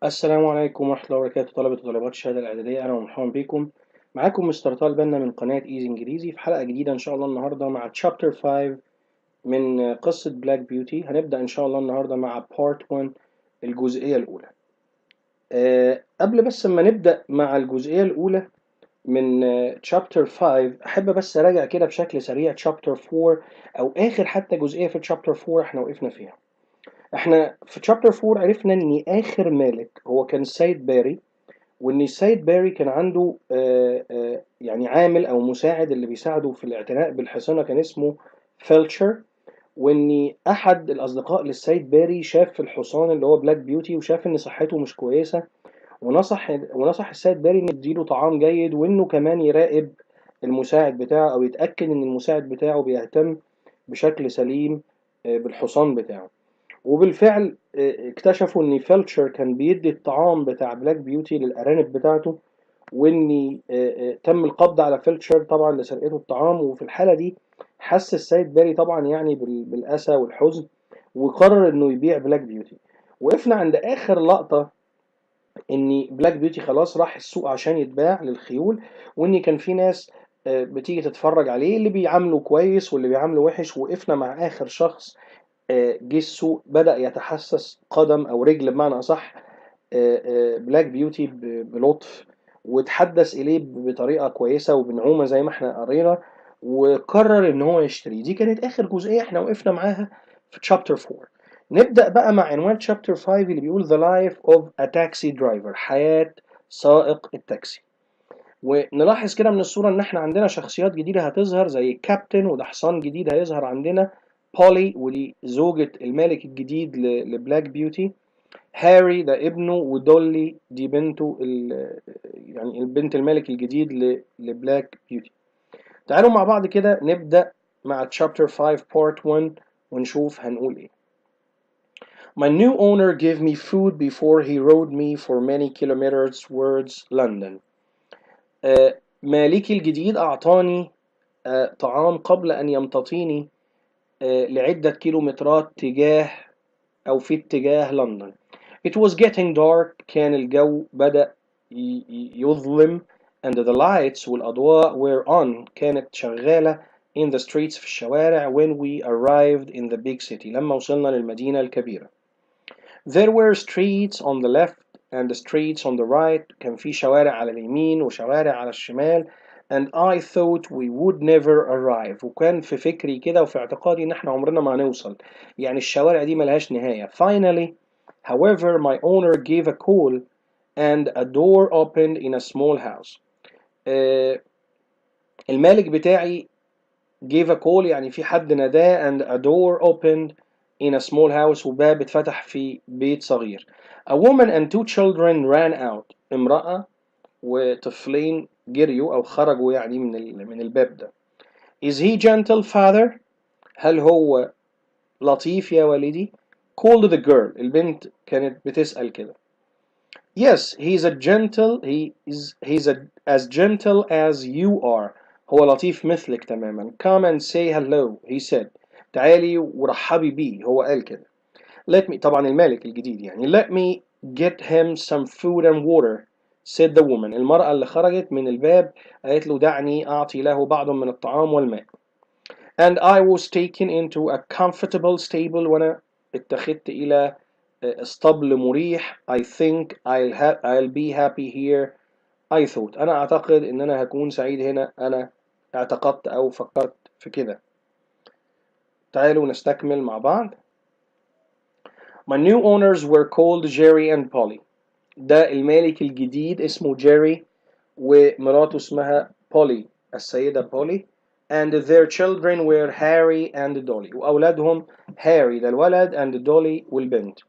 السلام عليكم ورحمة الله وبركاته، طلبة وطالبات الشهادة الإعدادية. أهلا ومرحبا بكم. معاكم مستر طالبنا من قناة إيزي إنجليزي في حلقة جديدة إن شاء الله النهاردة مع تشابتر 5 من قصة بلاك بيوتي. هنبدأ إن شاء الله النهاردة مع بارت 1 الجزئية الأولى. قبل بس ما نبدأ مع الجزئية الأولى من تشابتر 5، أحب بس أراجع كده بشكل سريع تشابتر 4 أو آخر حتى جزئية في تشابتر 4 إحنا وقفنا فيها. إحنا في تشابتر 4 عرفنا إن آخر مالك هو كان السيد باري، وإن السيد باري كان عنده يعني عامل أو مساعد اللي بيساعده في الاعتناء بالحصانة كان اسمه فيلتشر. وإن أحد الأصدقاء للسيد باري شاف في الحصان اللي هو بلاك بيوتي وشاف إن صحته مش كويسة، ونصح السيد باري إنه يديله طعام جيد، وإنه كمان يراقب المساعد بتاعه أو يتأكد إن المساعد بتاعه بيهتم بشكل سليم بالحصان بتاعه. وبالفعل اكتشفوا ان فيلتشر كان بيدي الطعام بتاع بلاك بيوتي للارانب بتاعته، وان تم القبض على فيلتشر طبعا لسرقته الطعام. وفي الحالة دي حس السيد باري طبعا يعني بالأسى والحزن، وقرر انه يبيع بلاك بيوتي. وقفنا عند اخر لقطة ان بلاك بيوتي خلاص راح السوق عشان يتباع للخيول، وان كان في ناس بتيجي تتفرج عليه، اللي بيعامله كويس واللي بيعامله وحش. وقفنا مع اخر شخص جه السوق بدأ يتحسس قدم أو رجل بمعنى أصح بلاك بيوتي بلطف، وتحدث إليه بطريقة كويسة وبنعومة زي ما احنا قرينا، وقرر إن هو يشتري. دي كانت آخر جزئية احنا وقفنا معاها في chapter 4. نبدأ بقى مع عنوان chapter 5 اللي بيقول The life of a taxi driver، حياة سائق التاكسي. ونلاحظ كده من الصورة إن إحنا عندنا شخصيات جديدة هتظهر زي كابتن، وده حصان جديد هيظهر عندنا. بولي ودي زوجة الملك الجديد لبلاك بيوتي. هاري ده ابنه، ودولي دي بنته يعني البنت الملك الجديد لبلاك بيوتي. تعالوا مع بعض كده نبدأ مع chapter 5 part 1 ونشوف هنقول ايه. My new owner gave me food before he rode me for many kilometers towards London. مالكي الجديد أعطاني طعام قبل أن يمتطيني لعدة كيلومترات أو في اتجاه لندن. It was getting dark، كان الجو بدأ يظلم. And the lights والأضواء were on، كانت شغالة in the streets في الشوارع when we arrived in the big city، لما وصلنا للمدينة الكبيرة. There were streets on the left and the streets on the right، كان في شوارع على اليمين وشوارع على الشمال. And I thought we would never arrive، وكان في فكري كده وفي اعتقادي ان احنا عمرنا ما هنوصل، يعني الشوارع دي ملهاش نهاية. Finally however my owner gave a call and a door opened in a small house. المالك بتاعي gave a call يعني في حد ناداه، and a door opened in a small house، وباب اتفتح في بيت صغير. A woman and two children ran out، امرأة وطفلين جريوا أو خرجوا يعني من الباب ده. Is he gentle father؟ هل هو لطيف يا والدي؟ called the girl، البنت كانت بتسأل كده. Yes he's as gentle as you are، هو لطيف مثلك تماما. Come and say hello he said، تعالي ورحبي بيه، هو قال كده. Let me، طبعا الملك الجديد يعني. Let me get him some food and water said the woman، المرأة اللي خرجت من الباب قالت له دعني أعطي له بعض من الطعام والماء. And I was taken into a comfortable stable، وأنا اتخذت إلى اسطبل مريح. I think I'll be happy here. I thought، أنا أعتقد إن أنا هكون سعيد هنا. أنا اعتقدت أو فكرت في كده. تعالوا نستكمل مع بعض. My new owners were called Jerry and Polly، ده المالك الجديد اسمه جيري ومراته اسمها بولي، السيدة بولي. And their children were Harry and Dolly، وأولادهم هاري ده الولد and Dolly والبنت.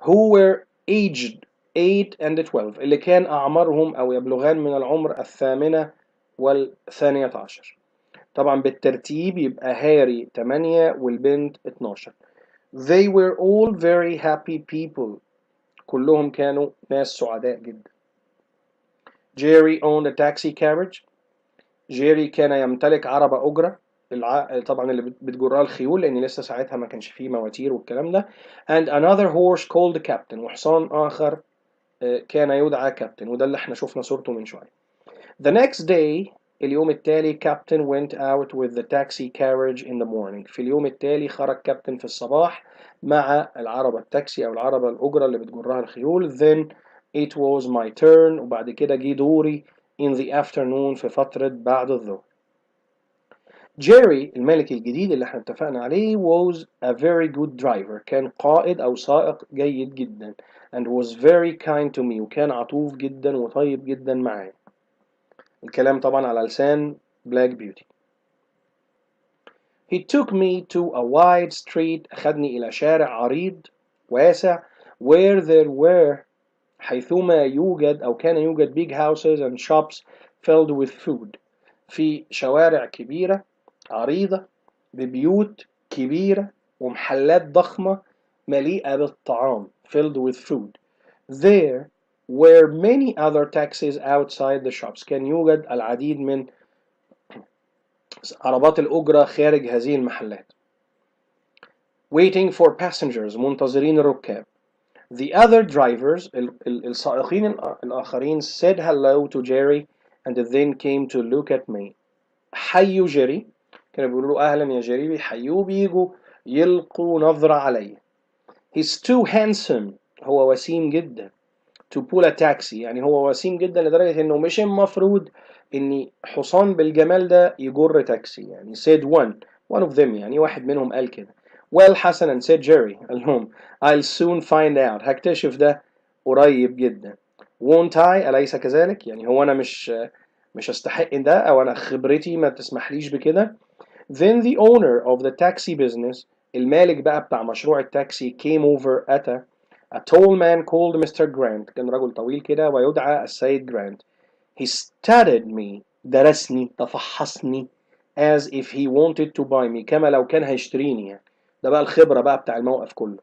Who were aged 8 and 12، اللي كان أعمارهم أو يبلغان من العمر 8 و12. طبعا بالترتيب يبقى هاري 8 والبنت 12. They were all very happy people، كلهم كانوا ناس سعداء جدا. Jerry owned a taxi carriage، جيري كان يمتلك عربة أجرة، طبعا اللي بتجرها الخيول لأن لسه ساعتها ما كانش فيه مواتير والكلام ده. And another horse called captain، وحصان آخر كان يدعى كابتن، وده اللي احنا شفنا صورته من شوية. The next day اليوم التالي Captain went out with the taxi carriage in the morning. في اليوم التالي خرج كابتن في الصباح مع العربة التاكسي أو العربة الأجرة اللي بتجرها الخيول. Then it was my turn. وبعد كده جه دوري in the afternoon في فترة بعد الظهر. جيري الملك الجديد اللي احنا اتفقنا عليه was a very good driver. كان قائد أو سائق جيد جدا. And was very kind to me. وكان عطوف جدا وطيب جدا معايا. الكلام طبعا على لسان بلاك بيوتي. He took me to a wide street. أخذني إلى شارع عريض واسع. Where there were حيثما يوجد أو كان يوجد big houses and shops filled with food. في شوارع كبيرة عريضة ببيوت كبيرة ومحلات ضخمة مليئة بالطعام filled with food. There were many other taxis outside the shops. كان يوجد العديد من عربات الأجرة خارج هذه المحلات. Waiting for passengers. منتظرين الركاب. The other drivers السائقين الآخرين said hello to Jerry and then came to look at me. حيوا جيري. كانوا بيقولوا له أهلا يا جيري. بيحيوه بيجوا يلقوا نظرة عليه. He's too handsome. هو وسيم جدا. To pull a taxi. يعني هو وسيم جدا لدرجة إنه مش المفروض إن حصان بالجمال ده يجر تاكسي. يعني said one of them. يعني واحد منهم قال كده. Well حسنا said Jerry. قال لهم I'll soon find out. هكتشف ده قريب جدا. Won't I? أليس كذلك؟ يعني هو أنا مش أستحق ده أو أنا خبرتي ما تسمحليش بكده. Then the owner of the taxi business المالك بقى بتاع مشروع التاكسي came over أتى. A tall man called Mr. Grant. كان رجل طويل كده ويدعى السيد جرانت. He studied me. درسني تفحصني as if he wanted to buy me. كما لو كان هيشتريني يعني. ده بقى الخبرة بقى بتاع الموقف كله.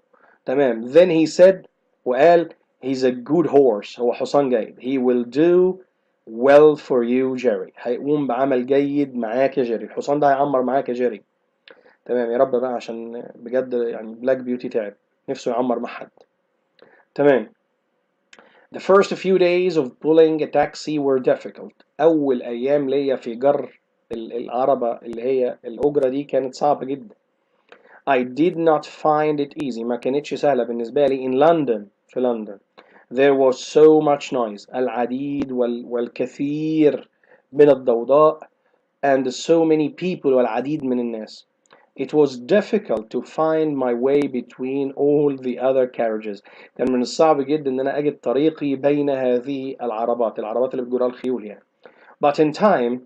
تمام. Then he said وقال he's a good horse. هو حصان جيد. He will do well for you Jerry. هيقوم بعمل جيد معاك يا جيري. الحصان ده هيعمر معاك يا جيري. تمام يا رب بقى عشان بجد يعني بلاك بيوتي تعب. نفسه يعمر مع حد. تمام. The first few days of pulling a taxi were difficult. أول أيام ليا في جر العربة اللي هي الأجرة دي كانت صعبة جدا. I did not find it easy. ما كانتش سهلة بالنسبة لي in London. في لندن. There was so much noise. العديد والكثير من الضوضاء. And so many people والعديد من الناس. It was difficult to find my way between all the other carriages. كان من الصعب جدا ان انا اجد طريقي بين هذه العربات اللي بتجرها الخيول يعني. But in time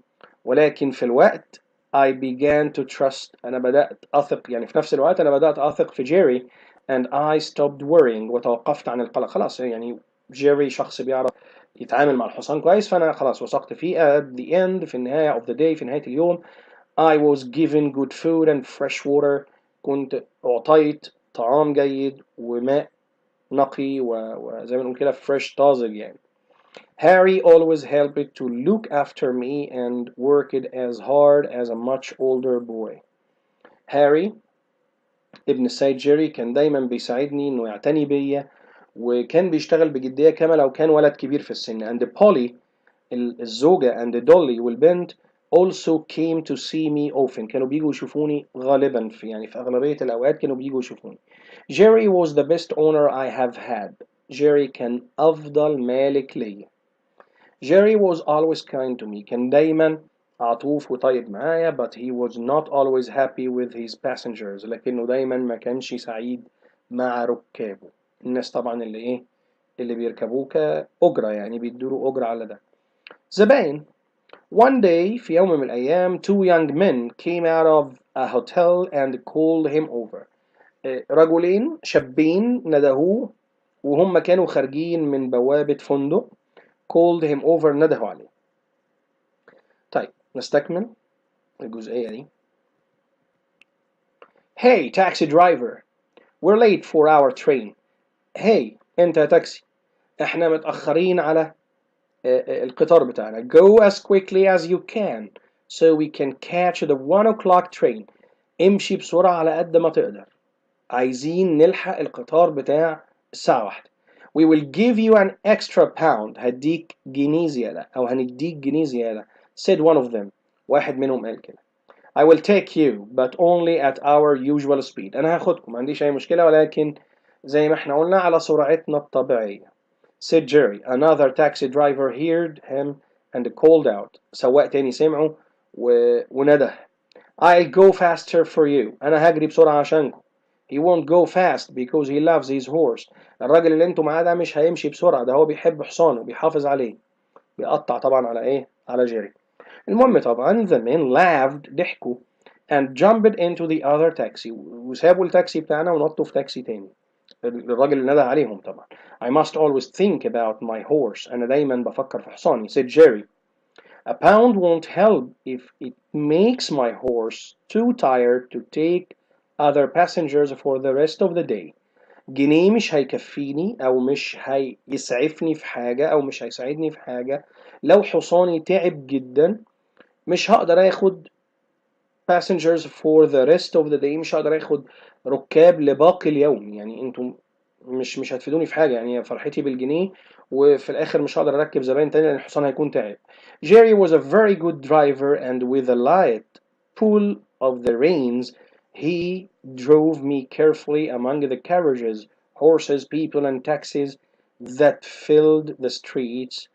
ولكن في الوقت I began to trust. انا بدأت اثق يعني في نفس الوقت انا بدأت اثق في جيري and I stopped worrying. وتوقفت عن القلق. خلاص يعني جيري شخص بيعرف يتعامل مع الحصان كويس فانا خلاص وثقت فيه. At the end في النهاية of the day في نهاية اليوم I was given good food and fresh water. كنت أعطيت طعام جيد وماء نقي وزي ما نقول كده fresh طازج يعني. Harry always helped to look after me and worked as hard as a much older boy. هاري ابن السيد جيري كان دايما بيساعدني انه يعتني بيا وكان بيشتغل بجدية كما لو كان ولد كبير في السن. and Polly الزوجة and Dolly والبنت also came to see me often. كانوا بيجوا يشوفوني غالبا في أغلبية الأوقات كانوا بيجوا يشوفوني. Jerry was the best owner I have had. Jerry كان أفضل مالك ليا. Jerry was always kind to me. كان دايما عطوف وطيب معايا. but he was not always happy with his passengers. لكنه دايما ما كانش سعيد مع ركابه. الناس طبعا اللي بيركبوه كأجرة يعني بيدوا أجرة على ده. زباين. One day في يوم من الأيام two young men came out of a hotel and called him over. رجلين شابين ندهوه وهم كانوا خارجين من بوابة فندق. called him over ندهوا عليه. طيب نستكمل الجزئية دي. Hey taxi driver, we're late for our train. Hey انت يا تاكسي احنا متأخرين على القطار بتاعنا. Go as quickly as you can so we can catch the 1 o'clock train. امشي بسرعة على قد ما تقدر. عايزين نلحق القطار بتاع الساعة 1. We will give you an extra pound. هديك جنيه زيادة أو هنديك جنيه زيادة. Said one of them. واحد منهم قال كده. I will take you but only at our usual speed. أنا هاخدكم ما عنديش أي مشكلة ولكن زي ما احنا قلنا على سرعتنا الطبيعية. Said Jerry. Another taxi driver heard him and called out. سواق تاني سمعه ونده. I'll go faster for you. أنا هجري بسرعة عشانكم. He won't go fast because he loves his horse. الراجل اللي انتوا معاه ده مش هيمشي بسرعة، ده هو بيحب حصانه بيحافظ عليه. بيقطع طبعا على ايه؟ على جيري. المهم طبعا the men laughed ضحكوا and jumped into the other taxi وسابوا التاكسي بتاعنا ونطوا في تاكسي تاني. الراجل اللي نده عليهم طبعا. I must always think about my horse. أنا دايما بفكر في حصاني. said Jerry. A pound won't help if it makes my horse too tired to take other passengers for the rest of the day. جنيه مش هيكفيني أو مش هيسعفني في حاجة أو مش هيساعدني في حاجة لو حصاني تعب جدا. مش هقدر اخد passengers for the rest of the day. مش هقدر اخد ركاب لباقي اليوم. يعني انتم مش هتفيدوني في حاجة. يعني فرحتي بالجنيه وفي الآخر مش هقدر أركب زباين تاني لأن الحصان هيكون تعب. Jerry was a very good driver and with a light pull of the reins he drove me carefully among the carriages, horses, people and taxis that filled the streets.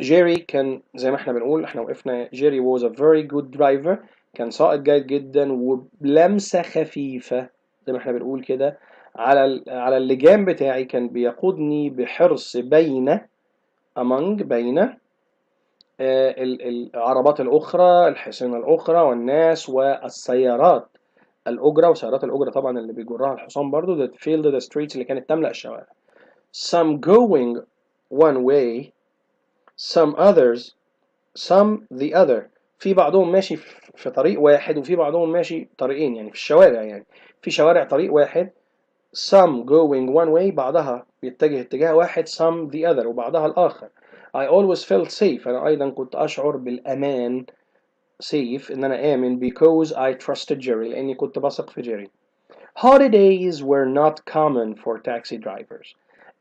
جيري كان زي ما احنا بنقول احنا وقفنا جيري was a very good driver. كان سائق جيد جدا وبلمسة خفيفة زي ما احنا بنقول كده على اللجام بتاعي. كان بيقودني بحرص بين بين العربات الأخرى الحصينة الأخرى والناس والسيارات الأجرة. وسيارات الأجرة طبعا اللي بيجرها الحصان برضو that filled the streets اللي كانت تملأ الشوارع. Some going one way, some the other. في بعضهم ماشي في طريق واحد وفي بعضهم ماشي طريقين يعني في الشوارع. يعني في شوارع طريق واحد some going one way بعضها بيتجه اتجاه واحد some the other وبعضها الآخر. I always felt safe. أنا أيضا كنت أشعر بالأمان safe إن أنا آمن because I trusted Jerry لأني كنت بثق في جيري. Holidays were not common for taxi drivers.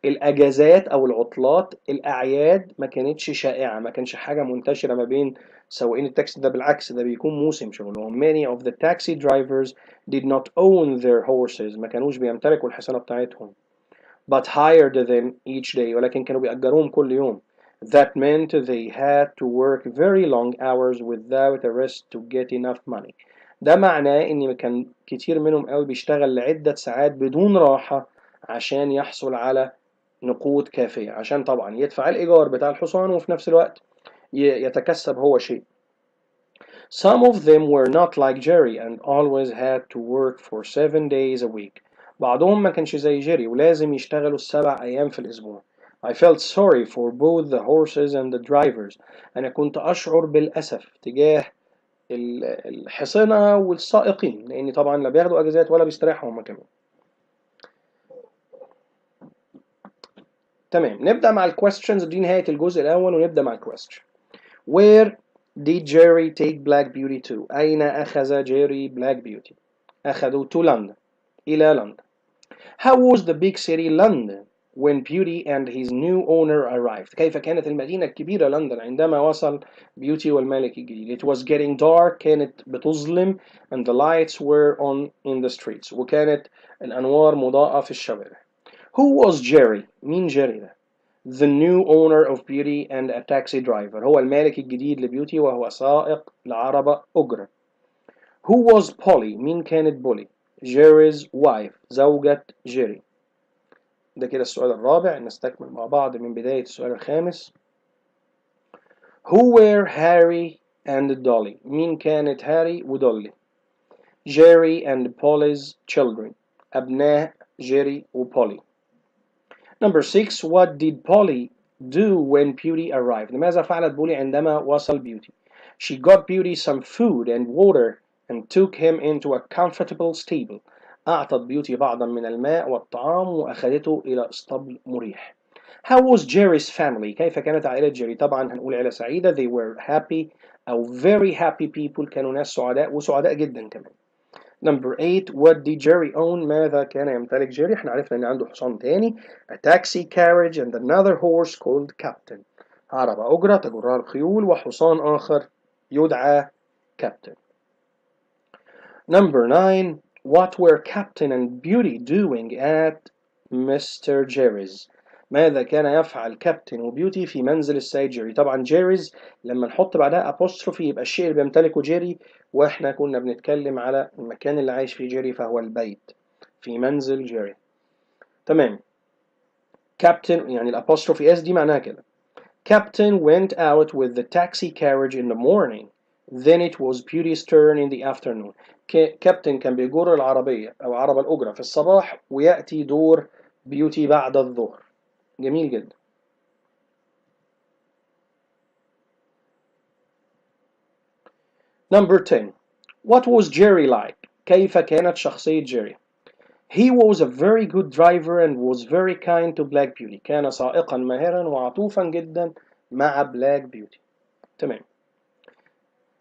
الأجازات أو العطلات الأعياد ما كانتش شائعة. ما كانش حاجة منتشرة ما بين سواقين التاكسي. ده بالعكس ده بيكون موسم شغلهم. Many of the taxi drivers did not own their horses. ما كانوش بيمتلكوا الحصانة بتاعتهم. But hired them each day. ولكن كانوا بيأجروهم كل يوم. That meant they had to work very long hours without a rest to get enough money. ده معناه إن كان كتير منهم قوي بيشتغل لعدة ساعات بدون راحة عشان يحصل على نقود كافية. عشان طبعا يدفع الإيجار بتاع الحصان وفي نفس الوقت يتكسب هو شيء. Some of them were not like Jerry and always had to work for 7 days a week. بعضهم ما كانش زي جيري ولازم يشتغلوا 7 أيام في الأسبوع. I felt sorry for both the horses and the drivers. أنا كنت أشعر بالأسف تجاه الحصنة والسائقين لأن طبعا لا بياخدوا أجازات ولا بيستريحوا هما كمان. تمام نبدأ مع الكويستشنز. دي نهاية الجزء الأول ونبدأ مع الكويستشن. Where did Jerry take Black Beauty to? أين أخذ جيري Black Beauty؟ أخذوا to London. إلى لندن. How was the big city London when Beauty and his new owner arrived? كيف كانت المدينة الكبيرة لندن عندما وصل بيوتي والمالك الجديد؟ It was getting dark. كانت بتظلم and the lights were on in the streets. وكانت الأنوار مضاءة في الشوارع. Who was Jerry? مين جيري ده؟ The new owner of Beauty and a taxi driver. هو المالك الجديد لبيوتي وهو سائق لعربة أجرة. Who was Polly? مين كانت بولي؟ Jerry's wife. زوجة جيري. ده كده السؤال الرابع. نستكمل مع بعض من بداية السؤال الخامس. Who were Harry and Dolly? مين كانت هاري ودولي؟ Jerry and Polly's children. أبناء جيري وبولي. Number 6. What did Polly do when Beauty arrived? ماذا فعلت بولي عندما وصل بيوتي؟ She got Beauty some food and water and took him into a comfortable stable. أعطت بيوتي بعضا من الماء والطعام وأخذته إلى اسطبل مريح. How was Jerry's family? كيف كانت عائلة جيري؟ طبعا هنقول عائلة سعيدة. They were happy أو very happy people. كانوا ناس سعداء وسعداء جدا كمان. Number 8. What did Jerry own? ماذا كان يمتلك جيري؟ احنا عرفنا ان عنده حصان تاني. A taxi carriage and another horse called Captain. عربة أجرة تجرها الخيول وحصان آخر يدعى Captain. Number 9. What were Captain and Beauty doing at Mr. Jerry's? ماذا كان يفعل كابتن وبيوتي في منزل السيد جيري؟ طبعا جيريز لما نحط بعدها apostrophe يبقى الشيء اللي بيمتلكه جيري، واحنا كنا بنتكلم على المكان اللي عايش فيه جيري فهو البيت في منزل جيري. تمام. كابتن يعني الapostrophe s دي معناها كده. Captain went out with the taxi carriage in the morning. Then it was Beauty's turn in the afternoon. كابتن كان بيجر العربية أو عربة الأجرة في الصباح ويأتي دور بيوتي بعد الظهر. جميل جدا. Number 10. What was Jerry like? كيف كانت شخصية جيري؟ He was a very good driver and was very kind to Black Beauty. كان سائقا ماهرا وعطوفا جدا مع Black Beauty. تمام.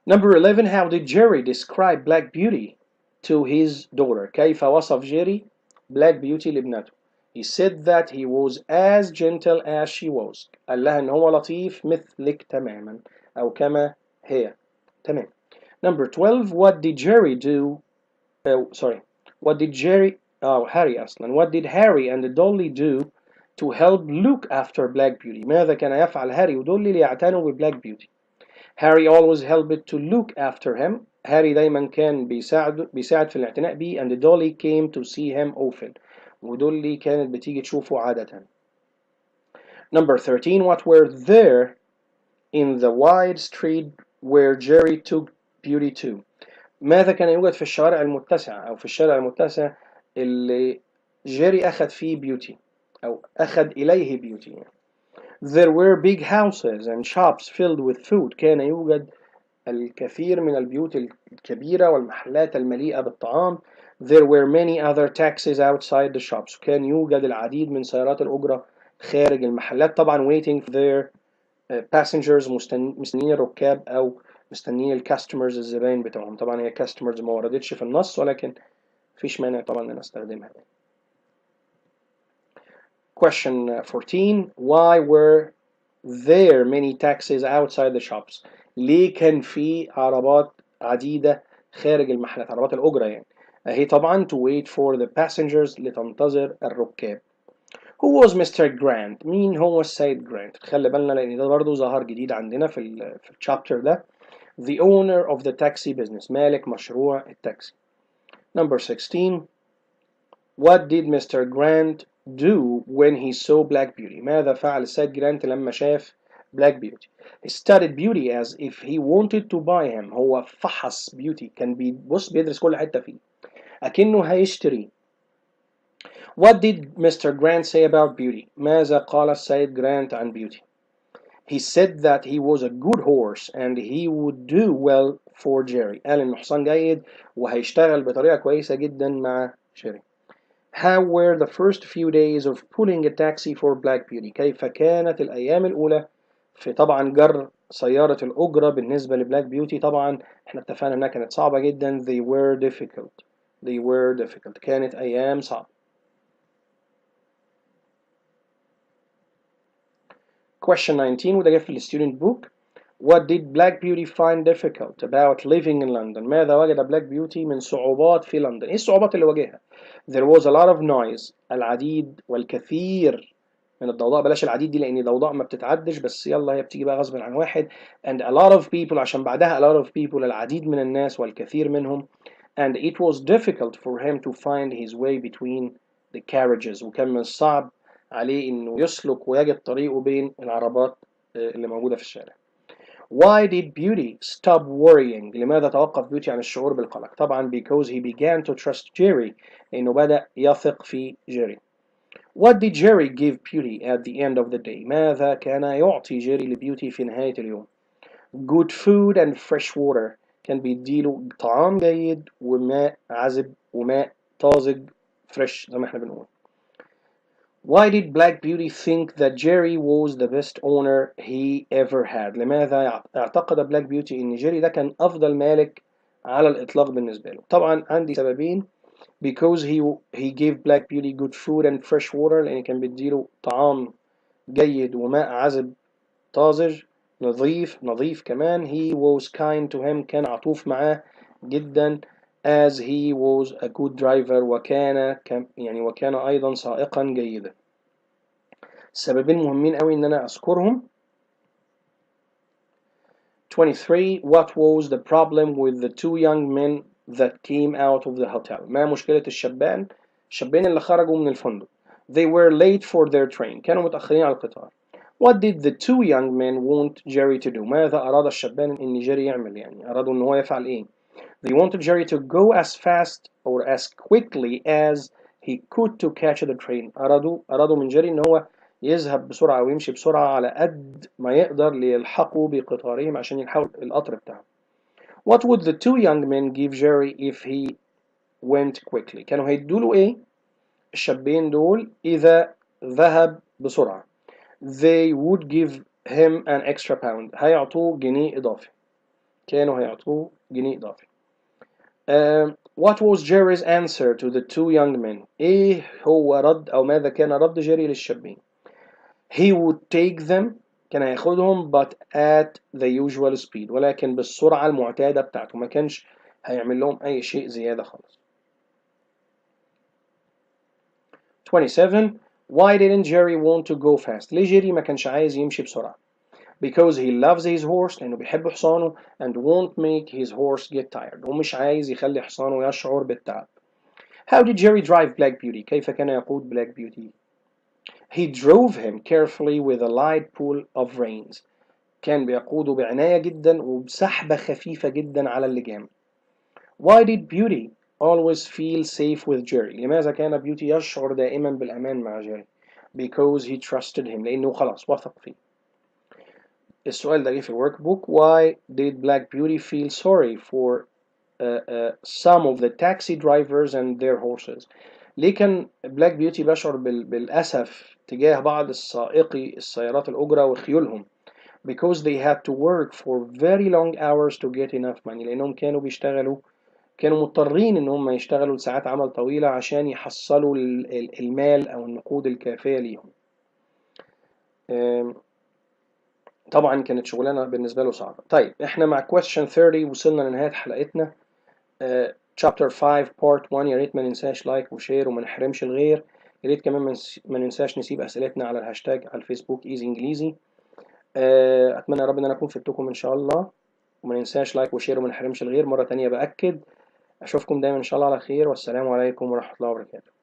Number 11. How did Jerry describe Black Beauty to his daughter? كيف وصف جيري Black Beauty لابنته؟ He said that he was as gentle as she was. قال لها إن هو لطيف مثلك تماما أو كما هي. تمام. Number 12. What did Jerry do? What did Harry أصلا. What did Harry and Dolly do to help look after Black Beauty? ماذا كان يفعل هاري ودولي ليعتنوا ببلاك بيوتي؟ Harry always helped to look after him. هاري دايما كان بيساعد في الاعتناء بيه and Dolly came to see him often. ودولي كانت بتيجي تشوفه عادة. Number 13. What were there in the wide street where Jerry took Beauty to? ماذا كان يوجد في الشوارع المتسعة أو في الشارع المتسع اللي جيري أخذ فيه بيوتي أو أخذ إليه بيوتي يعني. There were big houses and shops filled with food. كان يوجد الكثير من البيوت الكبيرة والمحلات المليئة بالطعام. There were many other taxis outside the shops. كان يوجد العديد من سيارات الأجرة خارج المحلات طبعا waiting for their passengers مستنيين الركاب أو مستنيين الكاستمرز الزباين بتوعهم. طبعا هي كاستمرز ما وردتش في النص ولكن مفيش مانع طبعا ان استخدمها. Question 14. Why were there many taxis outside the shops? ليه كان في عربات عديدة خارج المحلات عربات الأجرة يعني؟ أهي طبعا to wait for the passengers لتنتظر الركاب. Who was Mr. Grant? مين هو السيد جرانت؟ خلي بالنا لأن ده برضه ظهر جديد عندنا في الشابتر ده. The owner of the taxi business. مالك مشروع التاكسي. Number 16. What did Mr. Grant do when he saw Black Beauty? ماذا فعل السيد جرانت لما شاف Black Beauty? He studied Beauty as if he wanted to buy him. هو فحص Beauty كان بيدرس كل حتة فيه أكنه هيشتري. What did Mr. Grant say about Beauty? ماذا قال السيد جرانت عن Beauty? He said that he was a good horse and he would do well for Jerry. قال إنه حصان جيد وهيشتغل بطريقة كويسة جدا مع جيري. How were the first few days of pulling a taxi for Black Beauty? كيف كانت الأيام الأولى في طبعا جر سيارة الأجرة بالنسبة لبلاك بيوتي؟ طبعا احنا اتفقنا إنها كانت صعبة جدا. They were difficult. كانت أيام صعبة. Question 19 وده جه في الستودنت بوك. What did Black Beauty find difficult about living in London? ماذا وجد بلاك بيوتي من صعوبات في لندن؟ ايه الصعوبات اللي واجهها؟ There was a lot of noise. العديد والكثير من الضوضاء. بلاش العديد دي لان ضوضاء ما بتتعدش بس يلا هي بتيجي بقى غصب عن واحد. And a lot of people عشان بعدها a lot of people العديد من الناس والكثير منهم. And it was difficult for him to find his way between the carriages. وكان من الصعب عليه انه يسلك ويجد طريقه بين العربات اللي موجودة في الشارع. Why did Beauty stop worrying? لماذا توقف بيوتي عن الشعور بالقلق؟ طبعا because he began to trust Jerry. إنه بدأ يثق في جيري. What did Jerry give Beauty at the end of the day? ماذا كان يعطي جيري لبيوتي في نهاية اليوم؟ Good food and fresh water. كان بيديله طعام جيد وماء عذب وماء طازج fresh زي ما احنا بنقول. Why did Black Beauty think that Jerry was the best owner he ever had? لماذا اعتقد بلاك بيوتي إن جيري ده كان أفضل مالك على الإطلاق بالنسبة له. طبعا عندي سببين: because he gave Black Beauty good food and fresh water، لأن كان بيديله طعام جيد وماء عذب طازج نظيف كمان. he was kind to him، كان عطوف معاه جدا. as he was a good driver، وكان أيضا سائقا جيدا. السببين مهمين قوي إن أنا أذكرهم. 23. What was the problem with the two young men that came out of the hotel؟ ما مشكلة الشابين اللي خرجوا من الفندق؟ They were late for their train، كانوا متأخرين على القطار. What did the two young men want Jerry to do؟ ماذا أراد الشابان إن جيري يعمل؟ أرادوا إن هو يفعل إيه؟ They wanted Jerry to go as fast or as quickly as he could to catch the train. أرادوا من جيري إن هو يذهب بسرعة ويمشي بسرعة على قد ما يقدر ليلحقوا بقطارهم عشان يلحقوا القطر بتاعهم. What would the two young men give Jerry if he went quickly؟ كانوا هيدوله إيه الشابين دول إذا ذهب بسرعة؟ They would give him an extra pound، هيعطوه جنيه إضافي. كانوا هيعطوه جنيه إضافي. What was Jerry's answer to the two young men؟ إيه هو رد أو ماذا كان رد جيري للشابين؟ He would take them، كان هياخدهم but at the usual speed، ولكن بالسرعة المعتادة بتاعته، ما كانش هيعمل لهم أي شيء زيادة خالص. 27. Why didn't Jerry want to go fast؟ ليه جيري ما كانش عايز يمشي بسرعة؟ Because he loves his horse، لأنه بيحب حصانه، and won't make his horse get tired، ومش عايز يخلي حصانه يشعر بالتعب. How did Jerry drive Black Beauty؟ كيف كان يقود Black Beauty؟ He drove him carefully with a light pull of reins، كان بيقوده بعناية جدا وبسحبة خفيفة جدا على اللجام. Why did Beauty always feel safe with Jerry؟ لماذا كان بيوتي يشعر دائما بالأمان مع جيري؟ Because he trusted him، لأنه خلاص وثق فيه. السؤال ده جه في الورك بوك. Why did Black Beauty feel sorry for some of the taxi drivers and their horses؟ ليه كان بلاك بيوتي بيشعر بالأسف تجاه بعض السائقي السيارات الأجرة وخيولهم؟ Because they had to work for very long hours to get enough money، لأنهم كانوا مضطرين إن هم يشتغلوا لساعات عمل طويلة عشان يحصلوا المال أو النقود الكافية ليهم. طبعا كانت شغلانة بالنسبة له صعبة. طيب احنا مع question 30 وصلنا لنهاية حلقتنا. chapter 5 part 1. يا ريت ما ننساش لايك وشير وما نحرمش الغير. يا ريت كمان ما ننساش نسيب أسئلتنا على الهاشتاج على الفيسبوك إيزي إنجليزي. أتمنى يا رب إن أنا أكون فدتكم إن شاء الله. وما ننساش لايك وشير وما نحرمش الغير. مرة تانية بأكد أشوفكم دايما إن شاء الله على خير، والسلام عليكم ورحمة الله وبركاته.